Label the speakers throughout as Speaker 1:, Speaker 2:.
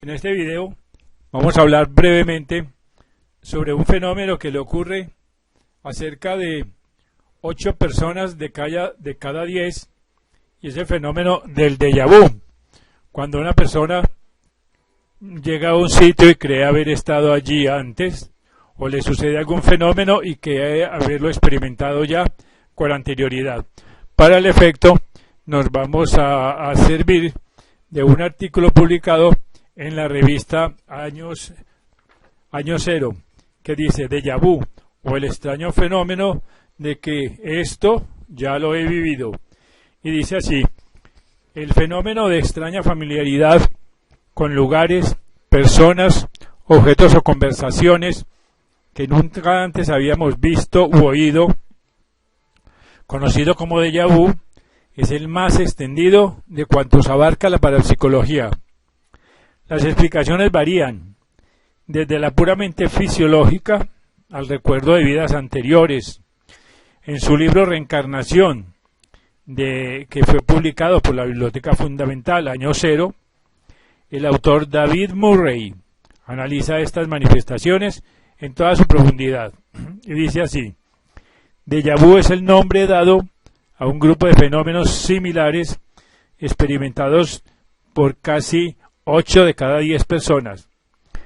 Speaker 1: En este video vamos a hablar brevemente sobre un fenómeno que le ocurre a cerca de 8 personas de cada 10, y es el fenómeno del déjà vu. Cuando una persona llega a un sitio y cree haber estado allí antes, o le sucede algún fenómeno y cree haberlo experimentado ya con anterioridad. Para el efecto, nos vamos a servir de un artículo publicado en la revista Año Cero, que dice déjà vu, o el extraño fenómeno de que esto ya lo he vivido. Y dice así: el fenómeno de extraña familiaridad con lugares, personas, objetos o conversaciones que nunca antes habíamos visto u oído, conocido como déjà vu, es el más extendido de cuantos abarca la parapsicología. Las explicaciones varían, desde la puramente fisiológica al recuerdo de vidas anteriores. En su libro Reencarnación, que fue publicado por la Biblioteca Fundamental, Año Cero, el autor David Murray analiza estas manifestaciones en toda su profundidad y dice así: déjà vu es el nombre dado a un grupo de fenómenos similares experimentados por casi 8 de cada 10 personas.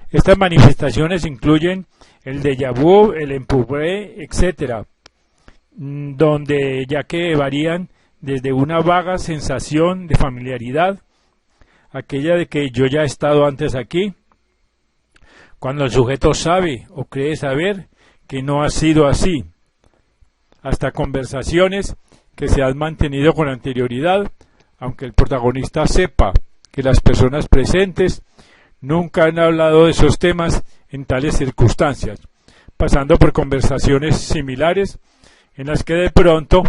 Speaker 1: Estas manifestaciones incluyen el déjà vu, el empurré, etc., ya que varían desde una vaga sensación de familiaridad, aquella de que yo ya he estado antes aquí, cuando el sujeto sabe o cree saber que no ha sido así, hasta conversaciones que se han mantenido con anterioridad, aunque el protagonista sepa que las personas presentes nunca han hablado de esos temas en tales circunstancias, pasando por conversaciones similares en las que de pronto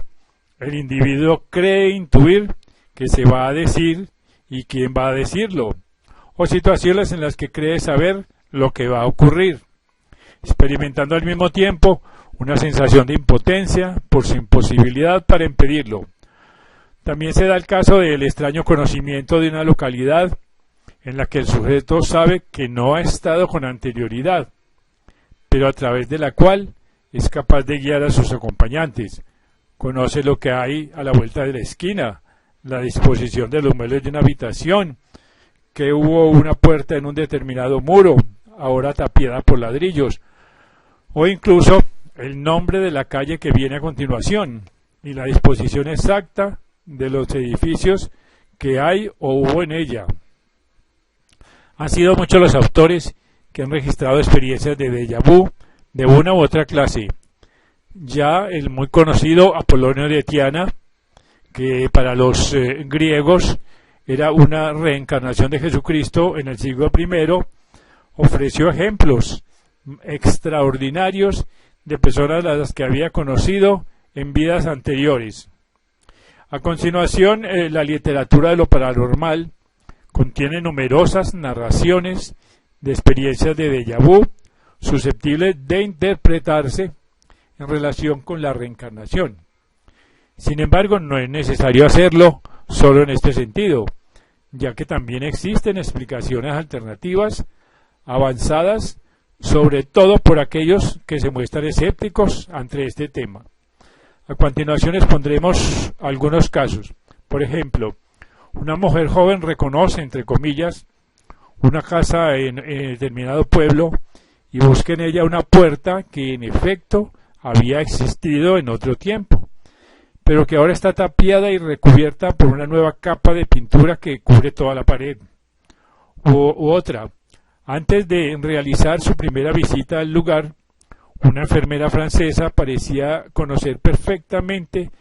Speaker 1: el individuo cree intuir que se va a decir y quién va a decirlo, o situaciones en las que cree saber lo que va a ocurrir, experimentando al mismo tiempo una sensación de impotencia por su imposibilidad para impedirlo. También se da el caso del extraño conocimiento de una localidad en la que el sujeto sabe que no ha estado con anterioridad, pero a través de la cual es capaz de guiar a sus acompañantes. Conoce lo que hay a la vuelta de la esquina, la disposición de los muebles de una habitación, que hubo una puerta en un determinado muro, ahora tapiada por ladrillos, o incluso el nombre de la calle que viene a continuación y la disposición exacta de los edificios que hay o hubo en ella. Han sido muchos los autores que han registrado experiencias de déjà vu de una u otra clase. Ya el muy conocido Apolonio de Tiana, que para los griegos era una reencarnación de Jesucristo en el siglo I, ofreció ejemplos extraordinarios de personas a las que había conocido en vidas anteriores. A continuación, la literatura de lo paranormal contiene numerosas narraciones de experiencias de déjà vu susceptibles de interpretarse en relación con la reencarnación. Sin embargo, no es necesario hacerlo solo en este sentido, ya que también existen explicaciones alternativas avanzadas, sobre todo por aquellos que se muestran escépticos ante este tema. A continuación expondremos algunos casos. Por ejemplo, una mujer joven reconoce, entre comillas, una casa en determinado pueblo y busca en ella una puerta que en efecto había existido en otro tiempo, pero que ahora está tapiada y recubierta por una nueva capa de pintura que cubre toda la pared. U otra: antes de realizar su primera visita al lugar, una enfermera francesa parecía conocer perfectamente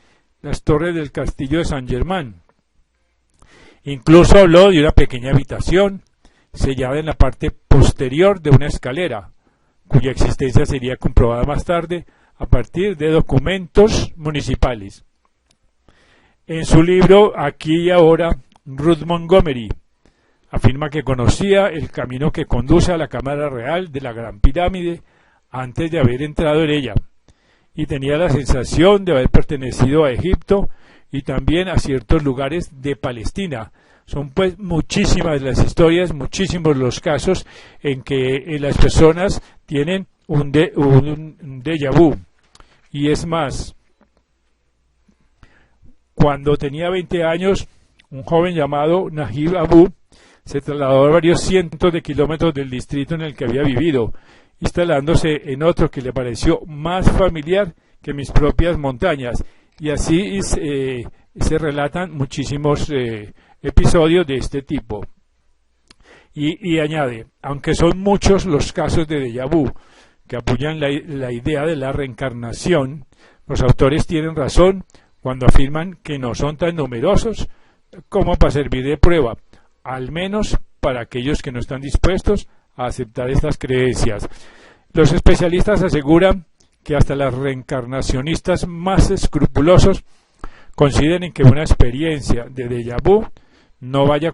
Speaker 1: las torres del castillo de Saint-Germain. Incluso habló de una pequeña habitación sellada en la parte posterior de una escalera, cuya existencia sería comprobada más tarde a partir de documentos municipales. En su libro Aquí y Ahora, Ruth Montgomery afirma que conocía el camino que conduce a la Cámara Real de la Gran Pirámide antes de haber entrado en ella, y tenía la sensación de haber pertenecido a Egipto y también a ciertos lugares de Palestina, Son pues muchísimas las historias, muchísimos los casos en que las personas tienen un déjà vu. Y es más, cuando tenía 20 años, un joven llamado Najib Abu se trasladó a varios cientos de kilómetros del distrito en el que había vivido, instalándose en otro que le pareció más familiar que mis propias montañas. Y así se relatan muchísimos episodios de este tipo. Y añade, aunque son muchos los casos de déjà vu que apoyan la idea de la reencarnación, los autores tienen razón cuando afirman que no son tan numerosos como para servir de prueba, al menos para aquellos que no están dispuestos a aceptar estas creencias. Los especialistas aseguran que hasta los reencarnacionistas más escrupulosos consideren que una experiencia de déjà vu no vaya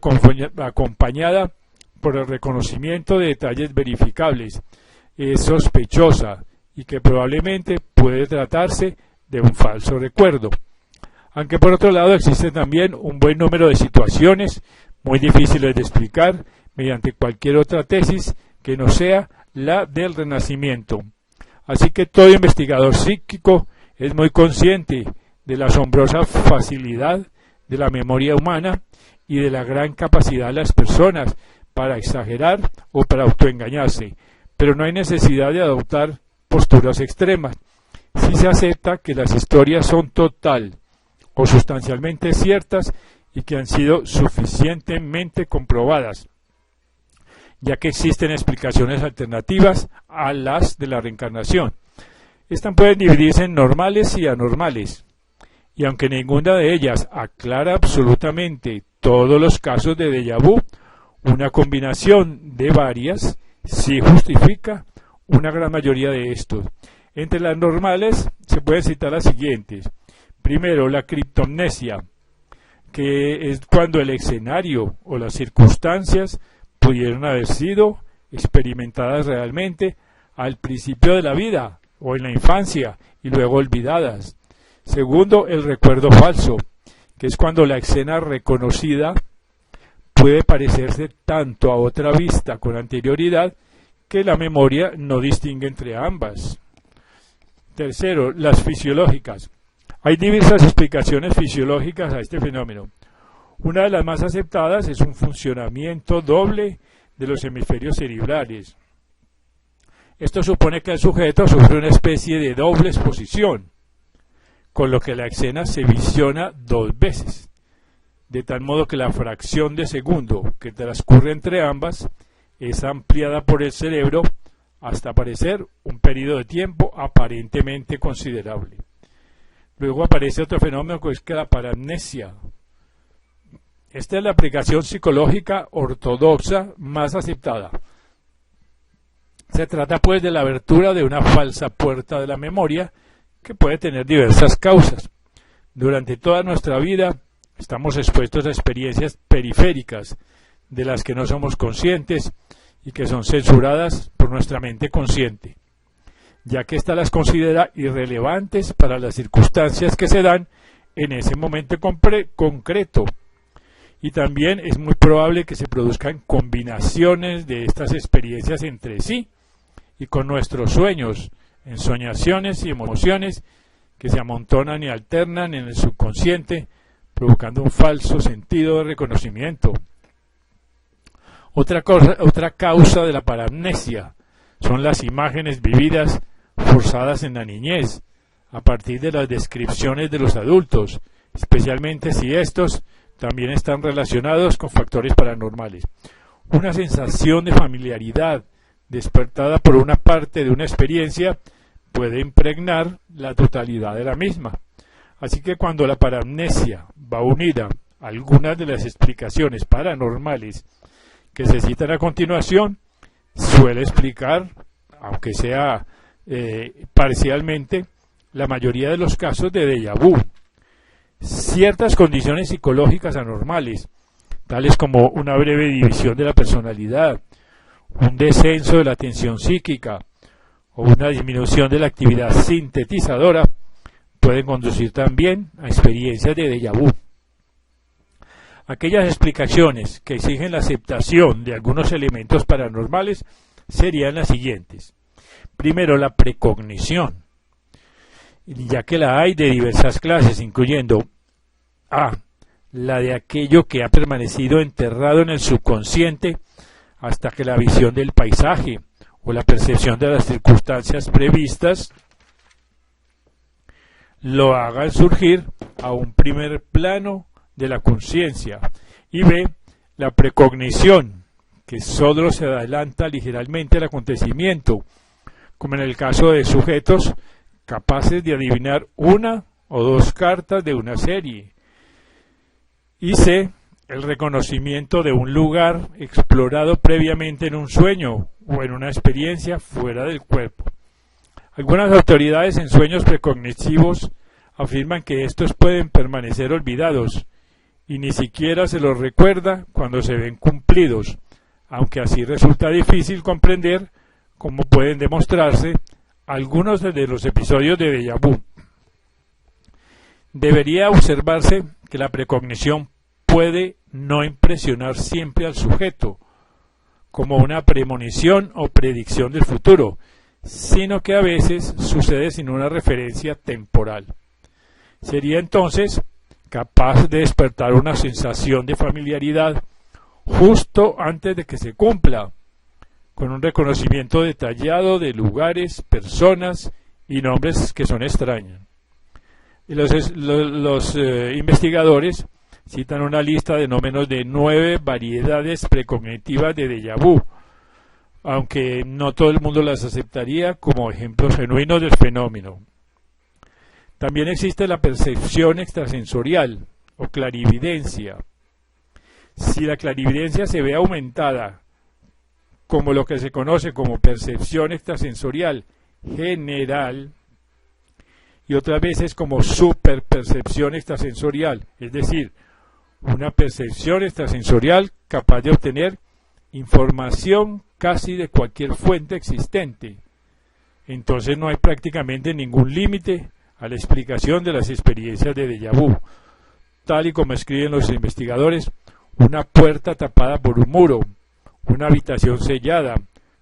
Speaker 1: acompañada por el reconocimiento de detalles verificables, es sospechosa y que probablemente puede tratarse de un falso recuerdo. Aunque por otro lado existe también un buen número de situaciones muy difíciles de explicar mediante cualquier otra tesis que no sea la del renacimiento. Así que todo investigador psíquico es muy consciente de la asombrosa facilidad de la memoria humana y de la gran capacidad de las personas para exagerar o para autoengañarse, pero no hay necesidad de adoptar posturas extremas. Si se acepta que las historias son total o sustancialmente ciertas y que han sido suficientemente comprobadas, ya que existen explicaciones alternativas a las de la reencarnación. Estas pueden dividirse en normales y anormales, y aunque ninguna de ellas aclara absolutamente todos los casos de déjà vu, una combinación de varias sí justifica una gran mayoría de estos. Entre las normales se pueden citar las siguientes. Primero, la criptomnesia, que es cuando el escenario o las circunstancias pudieron haber sido experimentadas realmente al principio de la vida o en la infancia y luego olvidadas. Segundo, el recuerdo falso, que es cuando la escena reconocida puede parecerse tanto a otra vista con anterioridad que la memoria no distingue entre ambas. Tercero, las fisiológicas. Hay diversas explicaciones fisiológicas a este fenómeno. Una de las más aceptadas es un funcionamiento doble de los hemisferios cerebrales. Esto supone que el sujeto sufre una especie de doble exposición, con lo que la escena se visiona dos veces, de tal modo que la fracción de segundo que transcurre entre ambas es ampliada por el cerebro hasta parecer un periodo de tiempo aparentemente considerable. Luego aparece otro fenómeno que es la paramnesia. Esta es la aplicación psicológica ortodoxa más aceptada. Se trata pues de la abertura de una falsa puerta de la memoria que puede tener diversas causas. Durante toda nuestra vida estamos expuestos a experiencias periféricas de las que no somos conscientes y que son censuradas por nuestra mente consciente, ya que ésta las considera irrelevantes para las circunstancias que se dan en ese momento concreto. Y también es muy probable que se produzcan combinaciones de estas experiencias entre sí y con nuestros sueños, ensoñaciones y emociones que se amontonan y alternan en el subconsciente, provocando un falso sentido de reconocimiento. Otra causa de la paramnesia son las imágenes vividas forzadas en la niñez, a partir de las descripciones de los adultos, especialmente si estos también están relacionados con factores paranormales. Una sensación de familiaridad despertada por una parte de una experiencia puede impregnar la totalidad de la misma. Así que cuando la paramnesia va unida a algunas de las explicaciones paranormales que se citan a continuación, suele explicar, aunque sea parcialmente, la mayoría de los casos de déjà vu. Ciertas condiciones psicológicas anormales, tales como una breve división de la personalidad, un descenso de la tensión psíquica o una disminución de la actividad sintetizadora, pueden conducir también a experiencias de déjà vu. Aquellas explicaciones que exigen la aceptación de algunos elementos paranormales serían las siguientes. Primero, la precognición, ya que la hay de diversas clases, incluyendo A, la de aquello que ha permanecido enterrado en el subconsciente hasta que la visión del paisaje o la percepción de las circunstancias previstas lo hagan surgir a un primer plano de la conciencia. Y B, la precognición, que solo se adelanta ligeramente al acontecimiento, como en el caso de sujetos capaces de adivinar una o dos cartas de una serie. Y C, el reconocimiento de un lugar explorado previamente en un sueño o en una experiencia fuera del cuerpo. Algunas autoridades en sueños precognitivos afirman que estos pueden permanecer olvidados y ni siquiera se los recuerda cuando se ven cumplidos, aunque así resulta difícil comprender cómo pueden demostrarse algunos de los episodios de déjà vu. Debería observarse que la precognición puede no impresionar siempre al sujeto como una premonición o predicción del futuro, sino que a veces sucede sin una referencia temporal. Sería entonces capaz de despertar una sensación de familiaridad justo antes de que se cumpla, con un reconocimiento detallado de lugares, personas y nombres que son extraños. Y los investigadores citan una lista de no menos de 9 variedades precognitivas de déjà vu, aunque no todo el mundo las aceptaría como ejemplos genuinos del fenómeno. También existe la percepción extrasensorial o clarividencia. Si la clarividencia se ve aumentada como lo que se conoce como percepción extrasensorial general y otras veces como superpercepción extrasensorial, es decir, una percepción extrasensorial capaz de obtener información casi de cualquier fuente existente, entonces no hay prácticamente ningún límite a la explicación de las experiencias de déjà vu. Tal y como escriben los investigadores, una puerta tapada por un muro, una habitación sellada,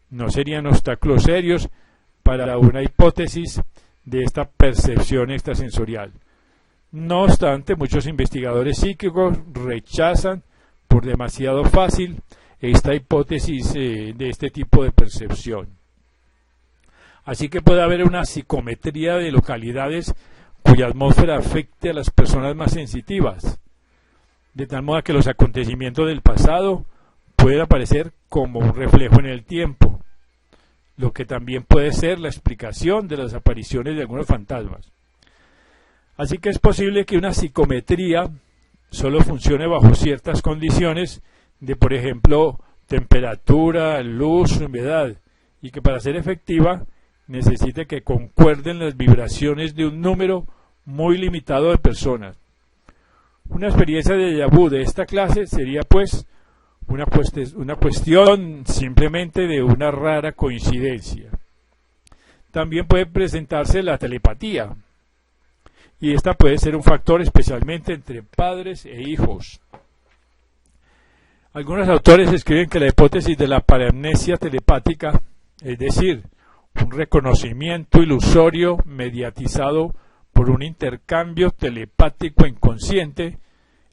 Speaker 1: no serían obstáculos serios para una hipótesis de esta percepción extrasensorial. No obstante, muchos investigadores psíquicos rechazan por demasiado fácil esta hipótesis de este tipo de percepción. Así que puede haber una psicometría de localidades cuya atmósfera afecte a las personas más sensitivas, de tal modo que los acontecimientos del pasado pueden aparecer como un reflejo en el tiempo, lo que también puede ser la explicación de las apariciones de algunos fantasmas. Así que es posible que una psicometría solo funcione bajo ciertas condiciones de, por ejemplo, temperatura, luz, humedad, y que para ser efectiva necesite que concuerden las vibraciones de un número muy limitado de personas. Una experiencia de déjà vu de esta clase sería pues una cuestión simplemente de una rara coincidencia. También puede presentarse la telepatía, y esta puede ser un factor especialmente entre padres e hijos. Algunos autores escriben que la hipótesis de la paramnesia telepática, es decir, un reconocimiento ilusorio mediatizado por un intercambio telepático inconsciente,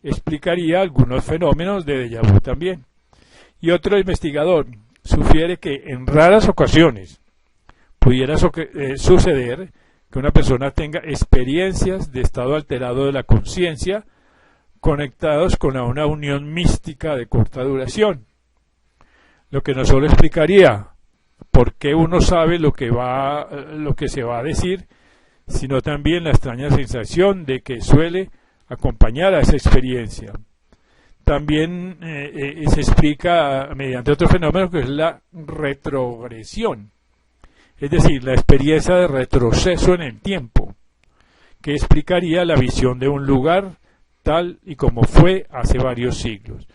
Speaker 1: explicaría algunos fenómenos de déjà vu también. Y otro investigador sugiere que en raras ocasiones pudiera suceder que una persona tenga experiencias de estado alterado de la conciencia conectados con una unión mística de corta duración, lo que no solo explicaría por qué uno sabe lo que se va a decir, sino también la extraña sensación de que suele acompañar a esa experiencia. También se explica mediante otro fenómeno que es la retrogresión, es decir, la experiencia de retroceso en el tiempo, que explicaría la visión de un lugar tal y como fue hace varios siglos.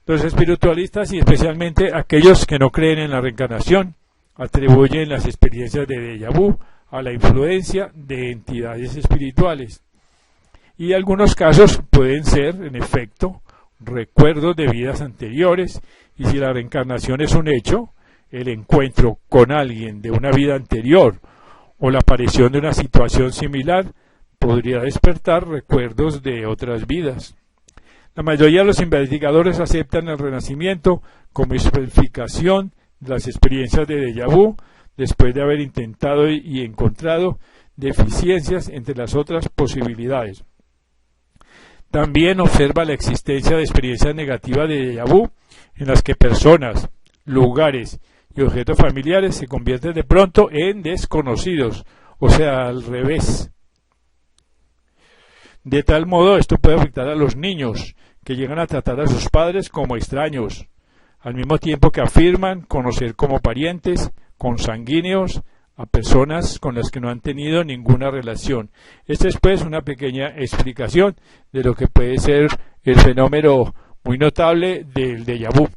Speaker 1: Los espiritualistas, y especialmente aquellos que no creen en la reencarnación, atribuyen las experiencias de déjà vu a la influencia de entidades espirituales. Y algunos casos pueden ser, en efecto, recuerdos de vidas anteriores, y si la reencarnación es un hecho, el encuentro con alguien de una vida anterior o la aparición de una situación similar podría despertar recuerdos de otras vidas. La mayoría de los investigadores aceptan el renacimiento como explicación de las experiencias de déjà vu, después de haber intentado y encontrado deficiencias entre las otras posibilidades. También observa la existencia de experiencias negativas de déjà vu, en las que personas, lugares y objetos familiares se convierten de pronto en desconocidos, o sea, al revés. De tal modo, esto puede afectar a los niños, que llegan a tratar a sus padres como extraños, al mismo tiempo que afirman conocer como parientes, consanguíneos, a personas con las que no han tenido ninguna relación. Esta es pues una pequeña explicación de lo que puede ser el fenómeno muy notable del déjà vu.